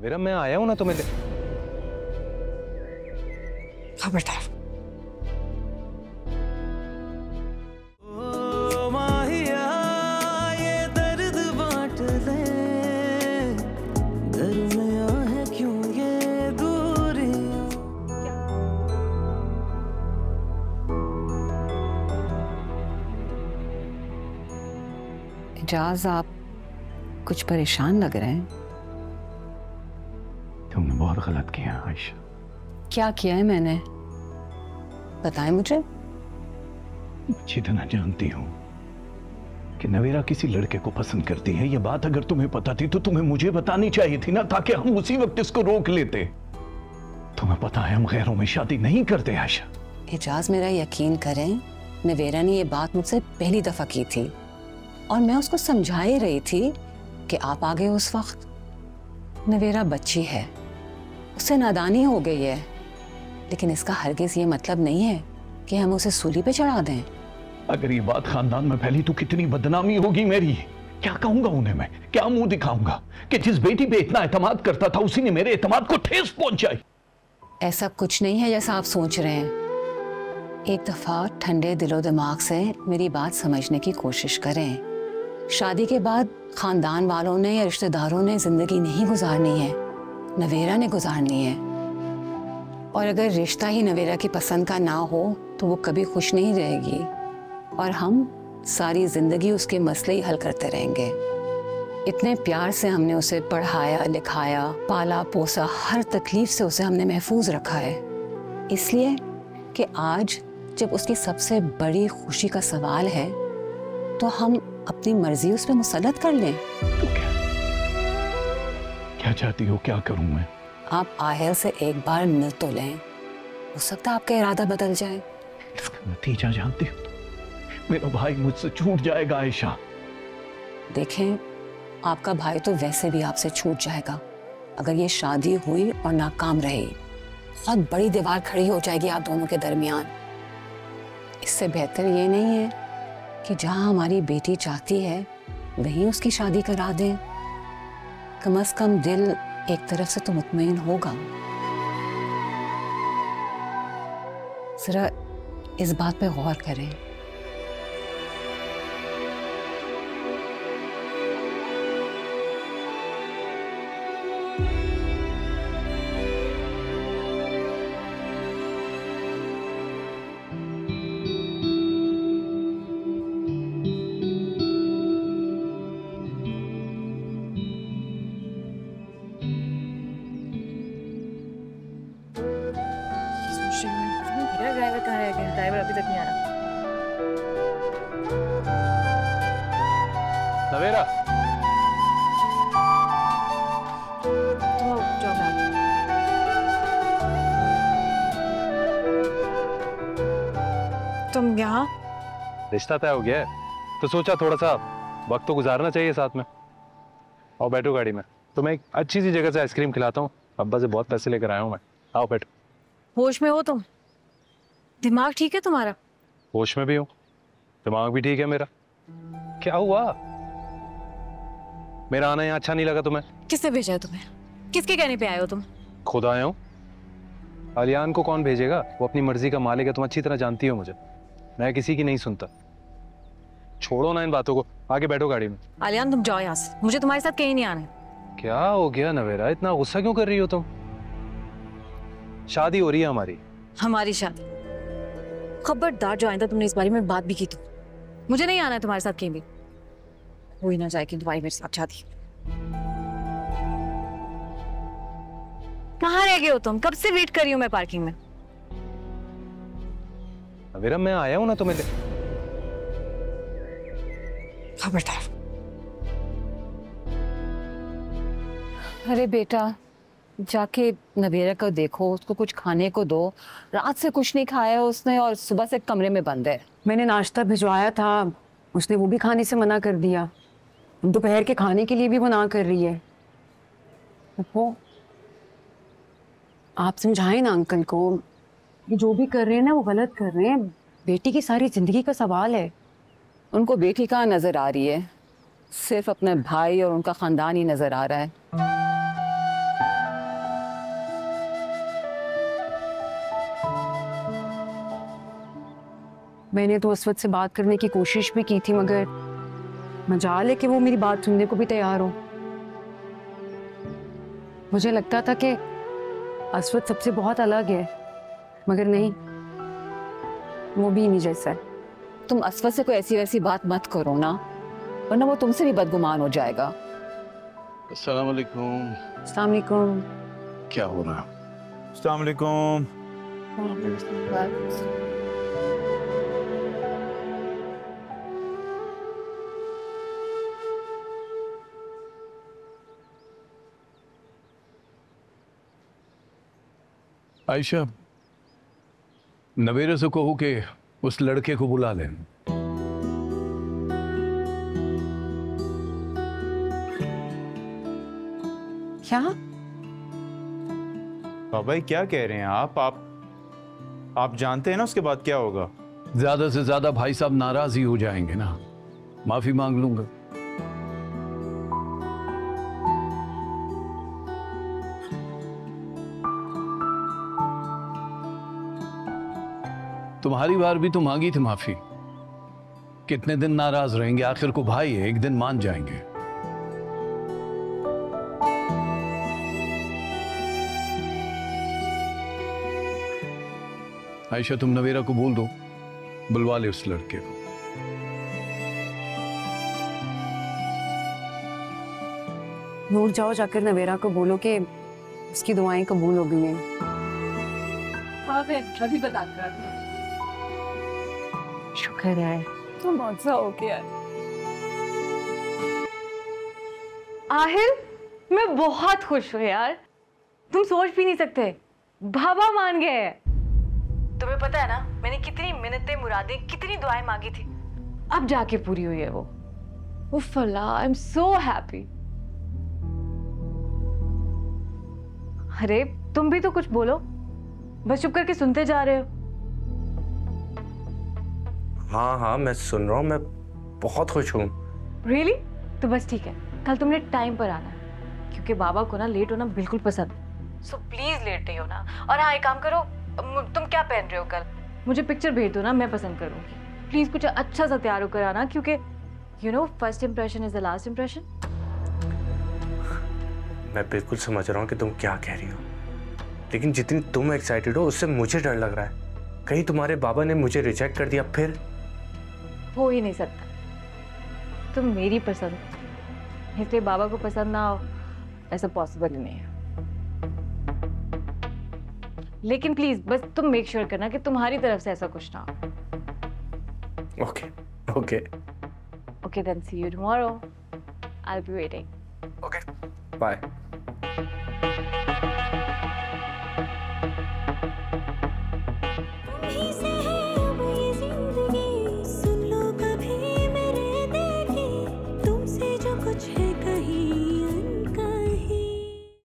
नवेरा मैं आया हूं ना तुम्हें खबरदार। एजाज, आप कुछ परेशान लग रहे हैं। तुमने बहुत गलत किया आयशा। क्या किया है मैंने? बताएं मुझे। अच्छी तरह जानती हूँ कि नवेरा किसी लड़के को पसंद करती है। ये बात अगर तुम्हें पता थी तो तुम्हें मुझे बतानी चाहिए थी ना, ताकि हम उसी वक्त इसको रोक लेते। तुम्हें पता है हम गैरों में शादी नहीं करते आयशा। एजाज, मेरा यकीन करें, नवेरा ने ये बात मुझसे पहली दफा की थी और मैं उसको समझा ही रही थी कि आप आ गए उस वक्त। नवेरा बच्ची है, उससे नादानी हो गई है, लेकिन इसका हरगिज ये मतलब नहीं है कि हम उसे सूली पे चढ़ा दें। अगर ये बात खानदान में फैली तो कितनी बदनामी होगी मेरी। क्या कहूंगा उन्हें मैं? क्या मुंह दिखाऊंगा कि जिस बेटी पे इतना एतमाद करता था उसी ने मेरे एतमाद को ठेस पहुंचाई। ऐसा कुछ नहीं है जैसा आप सोच रहे हैं। एक दफा ठंडे दिलो दिमाग से मेरी बात समझने की कोशिश करें। शादी के बाद खानदान वालों ने या रिश्तेदारों ने जिंदगी नहीं गुजारनी है, नवेरा ने गुजारनी है। और अगर रिश्ता ही नवेरा की पसंद का ना हो तो वो कभी खुश नहीं रहेगी और हम सारी जिंदगी उसके मसले ही हल करते रहेंगे। इतने प्यार से हमने उसे पढ़ाया लिखाया, पाला पोसा, हर तकलीफ से उसे हमने महफूज रखा है, इसलिए कि आज जब उसकी सबसे बड़ी खुशी का सवाल है तो हम अपनी मर्जी उस पर मुसल्लत कर लें। तो क्या चाहती हो? क्या करूं मैं? आप आहिल से एक बार मिल तो लें, हो सकता है आपका इरादा बदल जाए। इसका नतीजा जानती हो? मेरा भाई मुझसे छूट जाएगा आयशा। देखें, आपका भाई तो वैसे भी आपसे छूट जाएगा अगर ये शादी हुई और नाकाम रही। बहुत बड़ी दीवार खड़ी हो जाएगी आप दोनों के दरमियान। इससे बेहतर ये नहीं है कि जहां हमारी बेटी चाहती है वहीं उसकी शादी करा दें। कम से कम दिल एक तरफ से तो मुतमईन होगा। जरा इस बात पे गौर करें। ड्राइवर कहाँ रह गया? ड्राइवर अभी तक नहीं आया। नवेरा, तो जाओ मैं। तुम यहाँ? रिश्ता तय हो गया है तो सोचा थोड़ा सा वक्त तो गुजारना चाहिए साथ में। आओ बैठो गाड़ी में, तुम्हें एक अच्छी सी जगह से आइसक्रीम खिलाता हूँ। अब्बा से बहुत पैसे लेकर आया हूँ मैं। आओ बैठो। होश में हो तुम? दिमाग ठीक है तुम्हारा? होश में भी हूँ, दिमाग भी ठीक है मेरा। क्या हुआ? मेरा आना यहाँ अच्छा नहीं लगा तुम्हें? किसने भेजा है तुम्हें? किसके कहने पे आए हो तुम? खुद आया हूँ। आलियान को कौन भेजेगा? वो अपनी मर्जी का मालिक है, तुम अच्छी तरह जानती हो मुझे। मैं किसी की नहीं सुनता। छोड़ो ना इन बातों को, आगे बैठो गाड़ी में। आलियान तुम जाओ यहाँ से, मुझे तुम्हारे साथ कहीं नहीं आना है। क्या हो गया नवेरा, इतना गुस्सा क्यों कर रही हो तुम? शादी हो रही है हमारी। हमारी शादी? खबरदार जो आइंदा तुमने इस बारे में बात भी की तो मुझे नहीं आना है तुम्हारे साथ कहीं भी। हो ही ना जाए कि तुम्हारी मेरे साथ शादी। कहाँ रह गए हो तुम? कब से वेट कर रही हूँ मैं पार्किंग में। नवेरा मैं आया हूँ ना तुम्हें। खबरदार। अरे बेटा, जाके नवेरा को देखो, उसको कुछ खाने को दो। रात से कुछ नहीं खाया उसने और सुबह से कमरे में बंद है। मैंने नाश्ता भिजवाया था, उसने वो भी खाने से मना कर दिया। दोपहर के खाने के लिए भी मना कर रही है। वो आप समझाएं ना अंकल को, ये जो भी कर रहे हैं ना वो गलत कर रहे हैं। बेटी की सारी जिंदगी का सवाल है। उनको बेटी कहाँ नजर आ रही है? सिर्फ अपने भाई और उनका खानदान ही नजर आ रहा है। मैंने तो असवद से बात करने की कोशिश भी की थी, मगर मजाल है कि वो मेरी बात सुनने को भी तैयार हो। मुझे लगता था कि असवद सबसे बहुत अलग है, मगर नहीं, वो भी नहीं जैसा है। तुम असवद से कोई ऐसी वैसी बात मत करो ना, वरना वो तुमसे भी बदगुमान हो जाएगा। अस्सलाम वालेकुम। अस्सलाम वालेकुम। क्या हो रहा है? अस्सलाम वालेकुम। आयशा, नवेरा से कहो कि उस लड़के को बुला लें। क्या? बाबा क्या कह रहे हैं आप जानते हैं ना उसके बाद क्या होगा? ज्यादा से ज्यादा भाई साहब नाराज ही हो जाएंगे ना, माफी मांग लूंगा। तुम्हारी बार भी तो मांगी थी माफी। कितने दिन नाराज रहेंगे? आखिर को भाई है, एक दिन मान जाएंगे। आयशा, तुम नवेरा को बोल दो, बुलवा ले उस लड़के को। नूर, जाओ जाकर नवेरा को बोलो कि उसकी दुआएं कबूल हो गई हैं। हाँ बहन, अभी बता कर शुक्र है। तुम बहुत सा हो गया। आहिल, मैं बहुत खुश हूँ यार। तुम सोच भी नहीं सकते, बाबा मान गए। तुम्हें पता है ना, मैंने कितनी मिन्नतें, मुरादें, कितनी दुआएं मांगी थी, अब जाके पूरी हुई है वो। उफ अल्लाह, आई एम सो हैप्पी। अरे तुम भी तो कुछ बोलो, बस चुप करके सुनते जा रहे हो। हाँ मैं सुन रहा हूँ, मैं बहुत खुश हूँ। रियली? तो बस ठीक है, कल तुमने टाइम पर आना है, क्योंकि बाबा को ना लेट होना बिल्कुल पसंद। सो प्लीज लेट नहीं होना। और हाँ, एक काम करो, तुम क्या पहन रहे हो कल, मुझे पिक्चर भेज दो ना, मैं पसंद करूँगी। प्लीज कुछ अच्छा सा तैयार होकर आना, क्योंकि you know first impression is the last impression. मैं बिल्कुल समझ रहा हूँ कि तुम क्या कह रही हो, लेकिन जितनी तुम एक्साइटेड हो उससे मुझे डर लग रहा है। कहीं तुम्हारे बाबा ने मुझे रिजेक्ट कर दिया फिर? हो ही नहीं सकता, तुम मेरी पसंद हो, इसलिए बाबा को पसंद ना हो ऐसा पॉसिबल ही नहीं है। लेकिन प्लीज बस तुम मेक श्योर करना कि तुम्हारी तरफ से ऐसा कुछ ना हो। Okay okay okay, then see you tomorrow. I will be waiting. Okay, bye.